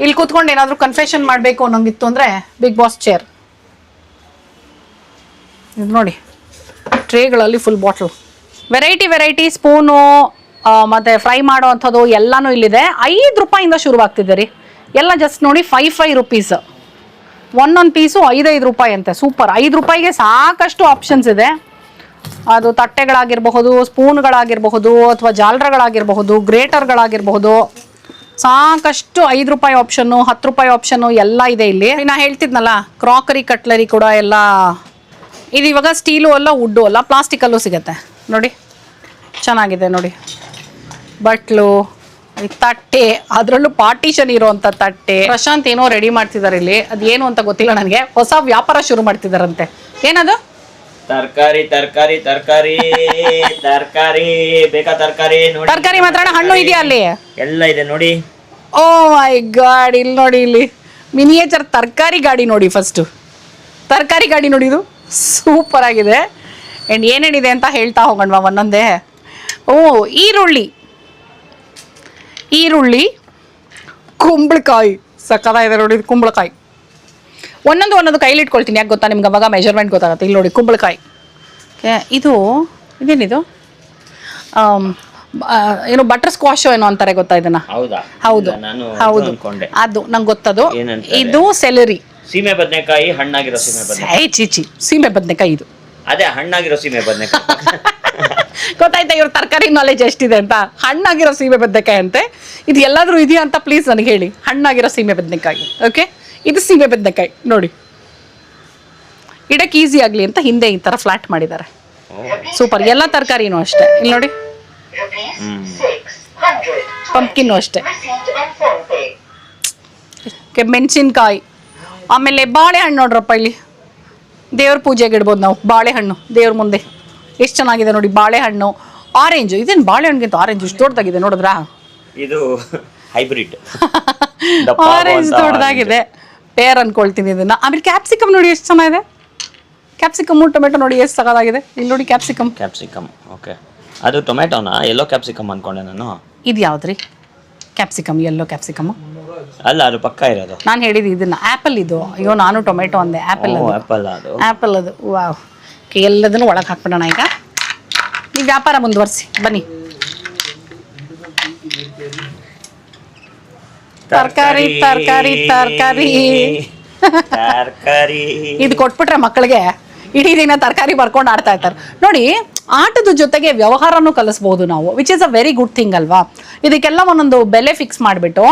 ಇಲ್ಲಿ ಕೂತ್ಕೊಂಡು ಏನಾದರೂ ಕನ್ಫೆಷನ್ ಮಾಡಬೇಕು ಅನ್ನೋಂಗಿತ್ತು ಅಂದರೆ ಬಿಗ್ ಬಾಸ್ ಚೇರ್. ಇದು ನೋಡಿ, ಟ್ರೇಗಳಲ್ಲಿ ಫುಲ್ ಬಾಟ್ಲು, ವೆರೈಟಿ ಸ್ಪೂನು ಮತ್ತು ಫ್ರೈ ಮಾಡೋ ಅಂಥದ್ದು ಎಲ್ಲನೂ ಇಲ್ಲಿದೆ. 5 ರೂಪಾಯಿಂದ ಶುರುವಾಗ್ತಿದೆ ರೀ ಎಲ್ಲ. ಜಸ್ಟ್ ನೋಡಿ 5 ರುಪೀಸ್ ಒಂದೊಂದು ಪೀಸು 5 ರೂಪಾಯಿ ಅಂತೆ. ಸೂಪರ್. 5 ರೂಪಾಯಿಗೆ ಸಾಕಷ್ಟು ಆಪ್ಷನ್ಸ್ ಇದೆ. ಅದು ತಟ್ಟೆಗಳಾಗಿರಬಹುದು, ಸ್ಪೂನ್ಗಳಾಗಿರಬಹುದು, ಅಥವಾ ಜಾಲರಗಳಾಗಿರಬಹುದು, ಗ್ರೇಟರ್ಗಳಾಗಿರಬಹುದು, ಸಾಕಷ್ಟು 5 ರೂಪಾಯಿ ಆಪ್ಷನ್ನು, 10 ರೂಪಾಯಿ ಆಪ್ಷನ್ನು ಎಲ್ಲ ಇದೆ ಇಲ್ಲಿ. ನಾ ಹೇಳ್ತಿದ್ನಲ್ಲ ಕ್ರಾಕರಿ ಕಟ್ಲರಿ ಕೂಡ ಎಲ್ಲ ಇದು ಇವಾಗ ಸ್ಟೀಲು ಅಲ್ಲ, ವುಡ್ಡು ಅಲ್ಲ, ಪ್ಲಾಸ್ಟಿಕಲ್ಲೂ ಸಿಗುತ್ತೆ ನೋಡಿ. ಚೆನ್ನಾಗಿದೆ ನೋಡಿ. ಬಟ್ಲು, ತಟ್ಟೆ, ಅದರಲ್ಲೂ ಪಾರ್ಟಿಷನ್ ಇರೋವಂಥ ತಟ್ಟೆ. ಪ್ರಶಾಂತ್ ಏನೋ ರೆಡಿ ಮಾಡ್ತಿದ್ದಾರೆ ಇಲ್ಲಿ, ಅದೇನು ಅಂತ ಗೊತ್ತಿಲ್ಲ ನನಗೆ. ಹೊಸ ವ್ಯಾಪಾರ ಶುರು ಮಾಡ್ತಿದ್ದಾರಂತೆ. ಏನದು? ತರಕಾರಿ ಬೇಕಾ? ತರಕಾರಿ ಮಾತ್ರ ಹಣ್ಣು ಇದೆಯಾ ಅಲ್ಲಿ? ಎಲ್ಲ ಇದೆ ನೋಡಿ. ಓ ಮೈ ಗಾಡ್, ಇಲ್ಲಿ ನೋಡಿ, ಇಲ್ಲಿ ಮಿನಿಯೇಚರ್ ತರಕಾರಿ ಗಾಡಿ ನೋಡಿ. ಫಸ್ಟು ತರಕಾರಿ ಗಾಡಿ ನೋಡಿ, ಇದು ಸೂಪರ್ ಆಗಿದೆ. ಆ್ಯಂಡ್ ಏನೇನಿದೆ ಅಂತ ಹೇಳ್ತಾ ಹೋಗೋಣವಾ ಒಂದೊಂದೇ. ಓ, ಈರುಳ್ಳಿ, ಕುಂಬಳಕಾಯಿ, ಸಕ್ಕತ್ತಾಗಿದೆ ನೋಡಿ. ಇದು ಕುಂಬಳಕಾಯಿ ಒಂದೊಂದು ಕೈಲಿ ಇಟ್ಕೊಳ್ತೀನಿ. ಯಾಕೆ ಗೊತ್ತಾ ನಿಮ್ಗೆ? ಅವಾಗ ಮೆಜರ್ಮೆಂಟ್ ಗೊತ್ತಾಗುತ್ತೆ. ಇಲ್ಲಿ ನೋಡಿ ಕುಂಬಳಕಾಯಿ. ಇದೇನಿದು? ಏನು ಬಟರ್ ಸ್ಕ್ವಾಶ್ ಏನೋ ಅಂತಾರೆ ಗೊತ್ತಾ ಇದನ್ನ? ಹೌದು, ಅದು ನಂಗೆ ಗೊತ್ತದು. ಇದು ಸೆಲರಿ, ಸೀಮೆ ಬದನೆಕಾಯಿ, ಹಣ್ಣಾಗಿರೋ ಸೀಮೆ ಬದನೆಕಾಯಿ. ಚೀಚಿ, ಸೀಮೆ ಬದನೆಕಾಯಿ ಇದು. ಅದೇ ಹಣ್ಣಾಗಿರೋ ಸೀಮೆ ಬದನೆಕಾಯಿ. ಗೊತ್ತಾಯ್ತಾ ಇವ್ರ ತರಕಾರಿ ನಾಲೆಜ್ ಎಷ್ಟಿದೆ ಅಂತ. ಹಣ್ಣಾಗಿರೋ ಸೀಮೆ ಬದನೆಕಾಯಿ ಅಂತೆ. ಇದು ಎಲ್ಲಾದ್ರೂ ಇದೆಯಾ ಅಂತ ಪ್ಲೀಸ್ ನನಗೆ ಹೇಳಿ. ಹಣ್ಣಾಗಿರೋ ಸೀಮೆ ಬದನೆಕಾಯಿ. ಓಕೆ, ಇದು ಸೀಮೆ ಬದನೆಕಾಯಿ ನೋಡಿ. ಇಡಕ್ಕೆ ಈಸಿ ಆಗಲಿ ಅಂತ ಹಿಂದೆ ಈ ಥರ ಫ್ಲಾಟ್ ಮಾಡಿದ್ದಾರೆ. ಸೂಪರ್. ಎಲ್ಲ ತರಕಾರಿನೂ ಅಷ್ಟೇ. ಇಲ್ಲಿ ನೋಡಿ, ಪಂಪ್ಕಿನ್ನು ಅಷ್ಟೇ. ಮೆಣಸಿನ್ಕಾಯಿ, ಆಮೇಲೆ ಬಾಳೆಹಣ್ಣು ನೋಡ್ರಪ್ಪ. ಇಲ್ಲಿ ದೇವ್ರ ಪೂಜೆಗೆ ಇಡ್ಬೋದು ನಾವು ಬಾಳೆಹಣ್ಣು ದೇವ್ರ ಮುಂದೆ. ಎಷ್ಟು ಚೆನ್ನಾಗಿದೆ ನೋಡಿ ಬಾಳೆಹಣ್ಣು. ಆರೆಂಜು, ಇದೇನು ಬಾಳೆಹಣ್ಣಿಗಿಂತ ಆರೆಂಜ್ ಇಷ್ಟು ದೊಡ್ಡದಾಗಿದೆ ನೋಡಿದ್ರಾ? ಇದು ಹೈಬ್ರಿಡ್. ಆರೆಂಜ್ ದೊಡ್ಡದಾಗಿದೆ. ಪೇರ್ ಅನ್ಕೊಳ್ತೀನಿ ಇದನ್ನ. ಆಮೇಲೆ ಕ್ಯಾಪ್ಸಿಕಮ್ ನೋಡಿ ಎಷ್ಟು ಚೆನ್ನಾಗಿದೆ. ಕ್ಯಾಪ್ಸಿಕಮ್, ಟೊಮೆಟೊ ನೋಡಿ ಎಷ್ಟು ಸಗದಾಗಿದೆ. ಇಲ್ಲಿ ನೋಡಿ ಕ್ಯಾಪ್ಸಿಕಮ್. ಓಕೆ, ಅದು ಟೊಮೆಟೊನಾ? ಎಲ್ಲೋ ಕ್ಯಾಪ್ಸಿಕಮ್ ಅನ್ಕೊಂಡೆ ನಾನು. ಇದು ಯಾವ್ದ್ರಿ? ಕ್ಯಾಪ್ಸಿಕಮ್, ಎಲ್ಲೋ ಕ್ಯಾಪ್ಸಿಕಮ್ ಅಲ್ಲ, ಅದು ಪಕ್ಕ ಇರೋದು. ನಾನು ಹೇಳಿದ್ದು ಇದನ್ನ. ಆ್ಯಪಲ್ ಇದು. ಅಯ್ಯೋ, ನಾನು ಟೊಮೆಟೊ ಅಂದೆ. ಆ್ಯಪಲ್ ಅದು. ವಾವ್. ಎಲ್ಲದನ್ನು ಒಳಗೆ ಹಾಕ್ಬಿಡೋಣ ಈಗ. ನೀವು ವ್ಯಾಪಾರ ಮುಂದುವರಿಸಿ ಬನ್ನಿ. ತರಕಾರಿ ಇದು ಕೊಟ್ಬಿಟ್ರೆ ಮಕ್ಕಳಿಗೆ ಇಡೀ ದಿನ ತರಕಾರಿ ಬರ್ಕೊಂಡು ಆಡ್ತಾ ಇರ್ತಾರೆ ನೋಡಿ. ಆಟದ ಜೊತೆಗೆ ವ್ಯವಹಾರನೂ ಕಲಿಸ್ಬೋದು ನಾವು, which is a very good thing ಅಲ್ವಾ? ಇದಕ್ಕೆಲ್ಲ ಒಂದೊಂದು ಬೆಲೆ ಫಿಕ್ಸ್ ಮಾಡಿಬಿಟ್ಟು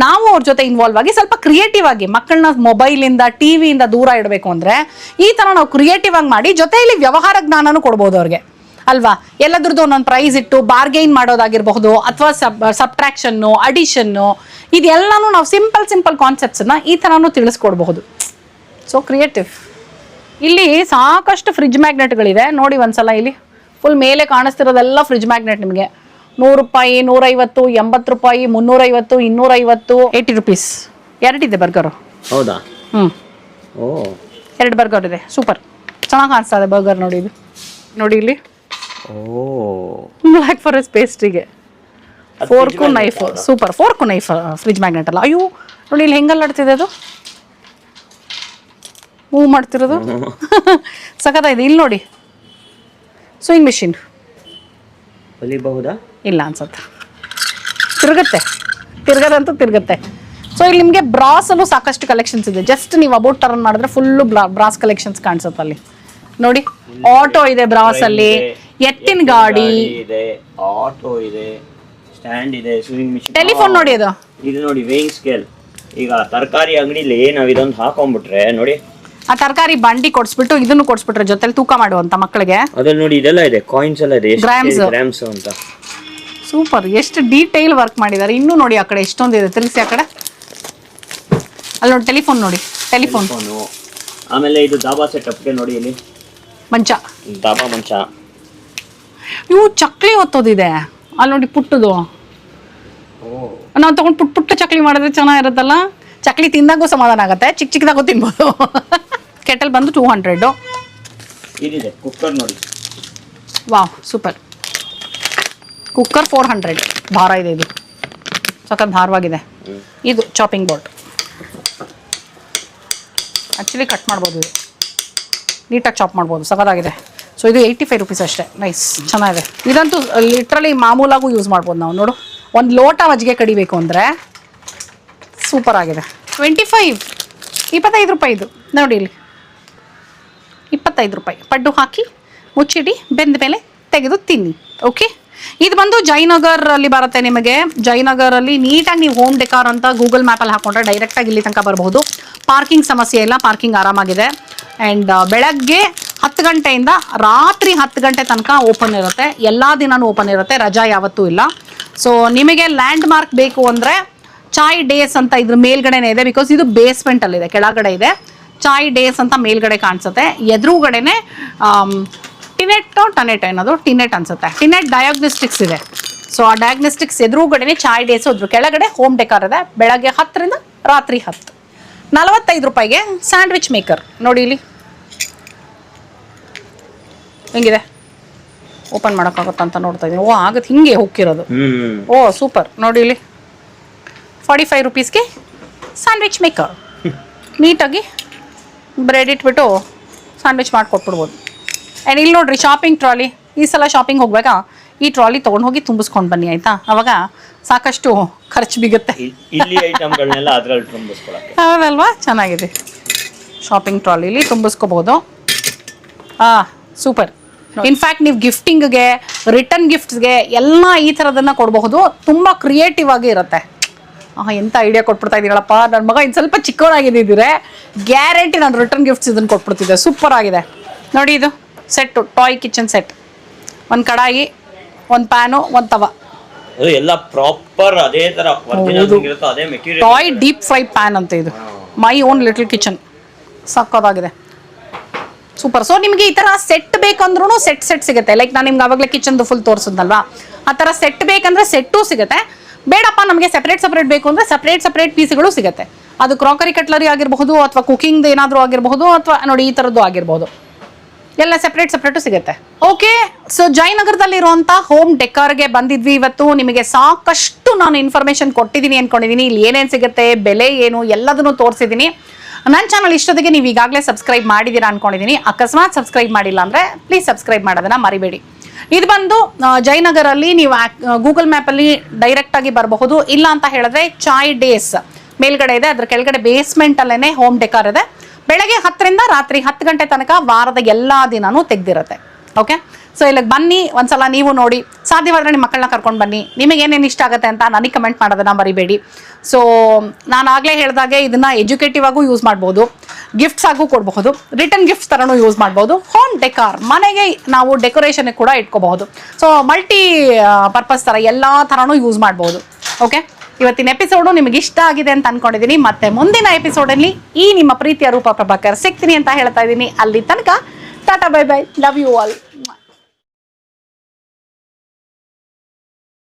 ನಾವು ಅವ್ರ ಜೊತೆ ಇನ್ವಾಲ್ವ್ ಆಗಿ ಸ್ವಲ್ಪ ಕ್ರಿಯೇಟಿವ್ ಆಗಿ ಮಕ್ಕಳನ್ನ ಮೊಬೈಲಿಂದ, ಟಿವಿಯಿಂದ ದೂರ ಇಡಬೇಕು ಅಂದರೆ ಈ ಥರ ನಾವು ಕ್ರಿಯೇಟಿವ್ ಆಗಿ ಮಾಡಿ ಜೊತೆಯಲ್ಲಿ ವ್ಯವಹಾರ ಜ್ಞಾನನೂ ಕೊಡ್ಬೋದು ಅವ್ರಿಗೆ ಅಲ್ವಾ? ಎಲ್ಲದ್ರದ್ದು ಒಂದೊಂದು ಪ್ರೈಸ್ ಇಟ್ಟು ಬಾರ್ಗೈನ್ ಮಾಡೋದಾಗಿರಬಹುದು, ಅಥವಾ ಸಬ್ಟ್ರಾಕ್ಷನ್ನು, ಅಡಿಷನ್ನು, ಇದೆಲ್ಲನೂ ನಾವು ಸಿಂಪಲ್ ಕಾನ್ಸೆಪ್ಟ್ಸನ್ನು ಈ ಥರನೂ ತಿಳಿಸ್ಕೊಡ್ಬಹುದು. So creative. ಇಲ್ಲಿ ಸಾಕಷ್ಟು ಫ್ರಿಜ್ ಮ್ಯಾಗ್ನೆಟ್ಗಳಿದೆ ನೋಡಿ. ಒಂದ್ಸಲ ಇಲ್ಲಿ ಫುಲ್ ಮೇಲೆ ಕಾಣಿಸ್ತಿರೋದೆಲ್ಲ ಫ್ರಿಜ್ ಮ್ಯಾಗ್ನೆಟ್. ನಿಮಗೆ 100 ರೂಪಾಯಿ, 150, 80 ರೂಪಾಯಿ, 350, 250, 80 ರುಪೀಸ್. ಎರಡಿದೆ ಬರ್ಗರು. ಹೌದಾ? ಹ್ಞೂ. ಓ, 2 ಬರ್ಗರ್ ಇದೆ. ಸೂಪರ್ ಚೆನ್ನಾಗಿ ಕಾಣಿಸ್ತಾ ಇದೆ ಬರ್ಗರ್. ನೋಡಿ ಇದು, ನೋಡಿ ಇಲ್ಲಿ ಬ್ಲ್ಯಾಕ್ ಫಾರೆಸ್ಟ್ ಪೇಸ್ಟ್ರಿಗೆ fork knife. Super, fork knife fridge magnet ಅಲ್ಲ. ಅಯ್ಯೋ ನೋಡಿ ಇಲ್ಲಿ ಹೆಂಗಲ್ಲಾಡ್ತಿದೆ ಅದು, ಮೂವ್ ಮಾಡ್ತಿರೋದು ಸಖತ್ತಾಗಿದೆ. ಇಲ್ಲಿ ನೋಡಿ ಸ್ವಿಂಗ್ ಮಿಷಿನ್ ಹೊಲಿಬಹುದಾ? ಇಲ್ಲ ಅನ್ಸುತ್ತೆ, ತಿರುಗತ್ತೆ. ಸೊ ಇಲ್ಲಿ ನಿಮಗೆ ಬ್ರಾಸಲ್ಲೂ ಸಾಕಷ್ಟು ಕಲೆಕ್ಷನ್ಸ್ ಇದೆ. ಜಸ್ಟ್ ನೀವು ಅಬೌಟ್ ಟರ್ನ್ ಮಾಡಿದ್ರೆ ಫುಲ್ಲು ಬ್ರಾಸ್ ಕಲೆಕ್ಷನ್ಸ್ ಕಾಣಿಸುತ್ತೆ ಅಲ್ಲಿ. ನೋಡಿ ಆಟೋ ಇದೆ ಬ್ರಾಸ್ ಅಲ್ಲಿ, ಎತ್ತಿನ ಗಾಡಿ ಇದೆ, ಆಟೋ ಇದೆ, ಸ್ಟ್ಯಾಂಡ್ ಇದೆ, ಸ್ವಿಂಗ್ ಮಿಷಿನ್. ಟೆಲಿಫೋನ್ ನೋಡಿ ಅದು, ಇದು ನೋಡಿ ವೇಯಿಂಗ್ ಸ್ಕೇಲ್. ಈಗ ತರಕಾರಿ ಅಂಗಡಿಲಿ ನಾವು ಇದೊಂದು ಹಾಕೊಂಡ್ಬಿಟ್ರೆ ನೋಡಿ, ಆ ತರಕಾರಿ ಬಂಡಿ ಕೊಡ್ಸ್ಬಿಟ್ಟು ಇದನ್ನು ಕೊಡ್ಸ್ಬಿಟ್ರೆ ಜೊತೆಲಿ ತೂಕ ಮಾಡುವಂತ ಮಕ್ಕಳಿಗೆ. ಅದ್ರಲ್ಲಿ ನೋಡಿ ಇದೆಲ್ಲ ಇದೆ, ಕಾಯಿನ್ಸ್ ಎಲ್ಲ ಇದೆ, ಗ್ರಾಮ್ಸ್ ಅಂತ. ಸೂಪರ್, ಎಷ್ಟು ಡೀಟೇಲ್ ವರ್ಕ್ ಮಾಡಿದ್ದಾರೆ. ಇನ್ನೂ ನೋಡಿ ಆ ಕಡೆ ಎಷ್ಟೊಂದಿದೆ, ತಿರ್ಗಿಸಿ ಆ ಕಡೆ. ಅಲ್ಲಿ ನೋಡಿ ಟೆಲಿಫೋನ್, ನೋಡಿ ಟೆಲಿಫೋನ್. ಆಮೇಲೆ ಇದು ದಾಬಾ ಸೆಟಪ್ಗೆ ನೋಡಿ ಇಲ್ಲಿ ಮಂಚ, ದಾಬಾ ಮಂಚ. ಇವು ಚಕ್ಲಿ ಒತ್ತೋದಿದೆ ಅಲ್ಲಿ ನೋಡಿ, ಪುಟ್ಟದು. ನಾವು ತಗೊಂಡು ಪುಟ್ಟ ಚಕ್ಲಿ ಮಾಡಿದ್ರೆ ಚೆನ್ನಾಗಿರುತ್ತಲ್ಲ. ಚಕ್ಲಿ ತಿಂದಾಗೂ ಸಮಾಧಾನ ಆಗುತ್ತೆ, ಚಿಕ್ಕದಾಗೂ ತಿನ್ಬೋದು. ಕೆಟಲ್ ಬಂದು 200. ಇದಿದೆ ಕುಕ್ಕರ್ ನೋಡಿ, ವಾವ್ ಸೂಪರ್. ಕುಕ್ಕರ್ 400 ಭಾರ ಇದೆ. ಇದು ಸಖತ್ ಭಾರವಾಗಿದೆ. ಇದು ಚಾಪಿಂಗ್ ಬೋರ್ಡ್, ಆ್ಯಕ್ಚುಲಿ ಕಟ್ ಮಾಡ್ಬೋದು, ಇದು ನೀಟಾಗಿ ಚಾಪ್ ಮಾಡ್ಬೋದು, ಸಖತ್ತಾಗಿದೆ. ಸೊ ಇದು 85 ರೂಪೀಸ್ ಅಷ್ಟೇ. ನೈಸ್, ಚೆನ್ನಾಗಿದೆ. ಇದಂತೂ ಲಿಟ್ರಲಿ ಮಾಮೂಲಾಗೂ ಯೂಸ್ ಮಾಡ್ಬೋದು ನಾವು. ನೋಡು, ಒಂದು ಲೋಟ ಮಜ್ಜಿಗೆ ಕಡಿಬೇಕು ಅಂದರೆ ಸೂಪರ್ ಆಗಿದೆ. 25 ರೂಪಾಯಿ ಇದು ನೋಡಿ. ಇಲ್ಲಿ 25 ರೂಪಾಯಿ ಪಡ್ಡು ಹಾಕಿ ಮುಚ್ಚಿಡಿ, ಬೆಂದ ಮೇಲೆ ತೆಗೆದು ತಿನ್ನಿ. ಓಕೆ, ಇದು ಬಂದು ಜಯನಗರಲ್ಲಿ ಬರುತ್ತೆ ನಿಮಗೆ. ಜಯನಗರಲ್ಲಿ ನೀಟಾಗಿ ನೀವು ಹೋಮ್ ಡೆಕಾರ್ ಅಂತ ಗೂಗಲ್ ಮ್ಯಾಪಲ್ಲಿ ಹಾಕೊಂಡ್ರೆ ಡೈರೆಕ್ಟಾಗಿ ಇಲ್ಲಿ ತನಕ ಬರಬಹುದು. ಪಾರ್ಕಿಂಗ್ ಸಮಸ್ಯೆ ಇಲ್ಲ, ಪಾರ್ಕಿಂಗ್ ಆರಾಮಾಗಿದೆ. ಆ್ಯಂಡ್ ಬೆಳಗ್ಗೆ 10 ಗಂಟೆಯಿಂದ ರಾತ್ರಿ 10 ಗಂಟೆ ತನಕ ಓಪನ್ ಇರುತ್ತೆ. ಎಲ್ಲ ದಿನವೂ ಓಪನ್ ಇರುತ್ತೆ, ರಜಾ ಯಾವತ್ತೂ ಇಲ್ಲ. ಸೊ ನಿಮಗೆ ಲ್ಯಾಂಡ್ ಮಾರ್ಕ್ ಬೇಕು ಅಂದರೆ ಚಾಯ್ ಡೇಸ್ ಅಂತ ಇದ್ರ ಮೇಲ್ಗಡೆನೇ ಇದೆ. ಬಿಕಾಸ್ ಇದು ಬೇಸ್ಮೆಂಟಲ್ಲಿದೆ, ಕೆಳಗಡೆ ಇದೆ. ಚಾಯ್ ಡೇಸ್ ಅಂತ ಮೇಲ್ಗಡೆ ಕಾಣಿಸುತ್ತೆ. ಎದುರುಗಡೆನೆ ಟನೆಟ್ ಅನ್ನೋದು ಟಿನೆಟ್ ಅನ್ಸುತ್ತೆ. ಟಿನೆಟ್ ಡಯಾಗ್ನೋಸ್ಟಿಕ್ಸ್ ಇದೆ. ಸೊ ಆ ಡಯಾಗ್ನೋಸ್ಟಿಕ್ಸ್ ಎದುರುಗಡೆನೆ ಚಾಯ್ ಡೇಸ್, ಅದ್ರ ಕೆಳಗಡೆ ಹೋಮ್ ಡೆಕಾರ್ ಇದೆ. ಬೆಳಗ್ಗೆ 10ರಿಂದ ರಾತ್ರಿ 10. 45 ರೂಪಾಯಿಗೆ ಸ್ಯಾಂಡ್ವಿಚ್ ಮೇಕರ್ ನೋಡಿ. ಇಲ್ಲಿ ಹೆಂಗಿದೆ, ಓಪನ್ ಮಾಡೋಕ್ಕಾಗುತ್ತಂತ ನೋಡ್ತಾ ಇದ್ದೀನಿ. ಓ ಆಗುತ್ತೆ, ಹಿಂಗೆ ಹೋಗಿರೋದು. ಓ ಸೂಪರ್. ನೋಡಿ ಇಲ್ಲಿ 45 ರೂಪೀಸ್ಗೆ ಸ್ಯಾಂಡ್ವಿಚ್ ಮೇಕರ್. ನೀಟಾಗಿ ಬ್ರೆಡ್ ಇಟ್ಬಿಟ್ಟು ಸ್ಯಾಂಡ್ವಿಚ್ ಮಾಡಿಕೊಟ್ಬಿಡ್ಬೋದು. ಆ್ಯಂಡ್ ಇಲ್ಲಿ ನೋಡ್ರಿ ಶಾಪಿಂಗ್ ಟ್ರಾಲಿ. ಈ ಸಲ ಶಾಪಿಂಗ್ ಹೋಗ್ಬೇಕಾ ಈ ಟ್ರಾಲಿ ತೊಗೊಂಡು ಹೋಗಿ ತುಂಬಿಸ್ಕೊಂಡು ಬನ್ನಿ, ಆಯಿತಾ? ಅವಾಗ ಸಾಕಷ್ಟು ಖರ್ಚು ಬಿಗುತ್ತೆ. ಹೌದಲ್ವಾ, ಚೆನ್ನಾಗಿದೆ. ಶಾಪಿಂಗ್ ಟ್ರಾಲಿಲಿ ತುಂಬಿಸ್ಕೋಬೋದು. ಸೂಪರ್. ಇನ್ಫ್ಯಾಕ್ಟ್ ನೀವು ಗಿಫ್ಟಿಂಗ್ಗೆ, ರಿಟರ್ನ್ ಗಿಫ್ಟ್ಸ್ಗೆ ಎಲ್ಲ ಈ ಥರದನ್ನು ಕೊಡಬಹುದು. ತುಂಬ ಕ್ರಿಯೇಟಿವ್ ಆಗಿ ಇರುತ್ತೆ. ಎಂಥ ಐಡಿಯಾ ಕೊಟ್ಬಿಡ್ತಾ ಇದ್ದೀರಲ್ಲಪ್ಪ. ನನ್ನ ಮಗ ಇನ್ನು ಸ್ವಲ್ಪ ಚಿಕ್ಕವನಾಗಿದ್ದಿದ್ರೆ ಗ್ಯಾರಂಟಿ ನಾನು ರಿಟರ್ನ್ ಗಿಫ್ಟ್ಸ್ ಇದನ್ನು ಕೊಟ್ಬಿಡ್ತಿದ್ದೆ. ಸೂಪರ್ ಆಗಿದೆ ನೋಡಿ. ಇದು ಸೆಟ್ಟು, ಟಾಯ್ ಕಿಚನ್ ಸೆಟ್. ಒಂದು ಕಡಾಯಿ, ಒಂದು ಪ್ಯಾನು, ಒಂದು ತವ, ಎಲ್ಲ ಪ್ರಾಪರ್ ಅದೇ ತರ ಇರುತ್ತೆ, ಅದೇ material. Toy deep fry PAN ಅಂತ ಇದು. My own little kitchen. ಸಕ್ಕತ್ತಾಗಿದೆ, ಸೂಪರ್. ಸೊ ನಿಮಗೆ ಈ ಥರ ಸೆಟ್ ಬೇಕಂದ್ರೂ ಸೆಟ್ ಸಿಗುತ್ತೆ. ಲೈಕ್ ನಾನು ನಿಮ್ಗೆ ಆವಾಗಲೇ ಕಿಚನ್ದು ಫುಲ್ ತೋರಿಸಿದ್ನಲ್ವಾ, ಆ ಥರ ಸೆಟ್ ಬೇಕಂದ್ರೆ ಸೆಟ್ಟೂ ಸಿಗುತ್ತೆ. ಬೇಡಪ್ಪ ನಮಗೆ ಸಪ್ರೇಟ್ ಬೇಕು ಅಂದರೆ ಸಪ್ರೇಟ್ ಪೀಸ್ಗಳು ಸಿಗುತ್ತೆ. ಅದು ಕ್ರಾಕರಿ ಕಟ್ಲರಿ ಆಗಿರಬಹುದು, ಅಥವಾ ಕುಕಿಂಗ್ ಏನಾದರೂ ಆಗಿರಬಹುದು, ಅಥವಾ ನೋಡಿ ಈ ಥರದ್ದು ಆಗಿರಬಹುದು. ಎಲ್ಲ ಸಪ್ರೇಟು ಸಿಗುತ್ತೆ. ಓಕೆ, ಸೊ ಜಯನಗರದಲ್ಲಿರುವಂಥ ಹೋಮ್ ಡೆಕಾರ್ಗೆ ಬಂದಿದ್ವಿ ಇವತ್ತು. ನಿಮಗೆ ಸಾಕಷ್ಟು ನಾನು ಇನ್ಫಾರ್ಮೇಷನ್ ಕೊಟ್ಟಿದ್ದೀನಿ ಅಂದ್ಕೊಂಡಿದ್ದೀನಿ. ಇಲ್ಲಿ ಏನೇನು ಸಿಗುತ್ತೆ, ಬೆಲೆ ಏನು, ಎಲ್ಲದನ್ನು ತೋರಿಸಿದ್ದೀನಿ. ನನ್ನ ಚಾನಲ್ ಇಷ್ಟೊತ್ತಿಗೆ ನೀವು ಈಗಾಗಲೇ ಸಬ್ಸ್ಕ್ರೈಬ್ ಮಾಡಿದ್ದೀರಾ ಅಂದ್ಕೊಂಡಿದ್ದೀನಿ. ಅಕಸ್ಮಾತ್ ಸಬ್ಸ್ಕ್ರೈಬ್ ಮಾಡಿಲ್ಲ ಅಂದರೆ ಪ್ಲೀಸ್ ಸಬ್ಸ್ಕ್ರೈಬ್ ಮಾಡೋದನ್ನು ಮರಿಬೇಡಿ. ಇದು ಬಂದು ಜಯನಗರಲ್ಲಿ ನೀವು ಗೂಗಲ್ ಮ್ಯಾಪಲ್ಲಿ ಡೈರೆಕ್ಟಾಗಿ ಬರಬಹುದು. ಇಲ್ಲ ಅಂತ ಹೇಳಿದ್ರೆ ಚಾಯ್ ಡೇಸ್ ಮೇಲ್ಗಡೆ ಇದೆ, ಅದ್ರ ಕೆಳಗಡೆ ಬೇಸ್ಮೆಂಟಲ್ಲೇ ಹೋಮ್ ಡೆಕಾರ್ ಇದೆ. ಬೆಳಗ್ಗೆ 10ರಿಂದ ರಾತ್ರಿ 10 ಗಂಟೆ ತನಕ ವಾರದ ಎಲ್ಲ ದಿನನೂ ತೆಗೆದಿರುತ್ತೆ. ಓಕೆ, ಸೊ ಇಲ್ಲಿಗೆ ಬನ್ನಿ, ಒಂದ್ಸಲ ನೀವು ನೋಡಿ. ಸಾಧ್ಯವಾದರೆ ನಿಮ್ಮ ಮಕ್ಕಳನ್ನ ಕರ್ಕೊಂಡು ಬನ್ನಿ. ನಿಮಗೆ ಏನೇನು ಇಷ್ಟ ಆಗುತ್ತೆ ಅಂತ ನನಗೆ ಕಮೆಂಟ್ ಮಾಡೋದನ್ನು ಮರಿಬೇಡಿ. ಸೊ ನಾನು ಆಗಲೇ ಹೇಳಿದಾಗೆ ಇದನ್ನು ಎಜುಕೇಟಿವ್ ಆಗೂ ಯೂಸ್ ಮಾಡ್ಬೋದು, ಗಿಫ್ಟ್ಸ್ ಆಗೂ ಕೊಡಬಹುದು, ರಿಟರ್ನ್ ಗಿಫ್ಟ್ಸ್ ಥರನೂ ಯೂಸ್ ಮಾಡ್ಬೋದು. ಹೋಮ್ ಡೆಕಾರ್, ಮನೆಗೆ ನಾವು ಡೆಕೋರೇಷನ್ ಕೂಡ ಇಟ್ಕೋಬಹುದು. ಸೊ ಮಲ್ಟಿ ಪರ್ಪಸ್ ಥರ ಎಲ್ಲ ಥರನೂ ಯೂಸ್ ಮಾಡ್ಬೋದು. ಓಕೆ, ಇವತ್ತಿನ ಎಪಿಸೋಡು ನಿಮಗೆ ಇಷ್ಟ ಆಗಿದೆ ಅಂತ ಅನ್ಕೊಂಡಿದ್ದೀನಿ. ಮತ್ತೆ ಮುಂದಿನ ಎಪಿಸೋಡಲ್ಲಿ ಈ ನಿಮ್ಮ ಪ್ರೀತಿಯ ರೂಪ ಪ್ರಭಾಕರ್ ಸಿಗ್ತೀನಿ ಅಂತ ಹೇಳ್ತಾ ಇದ್ದೀನಿ. ಅಲ್ಲಿ ತನಕ tata, bye bye, love you all.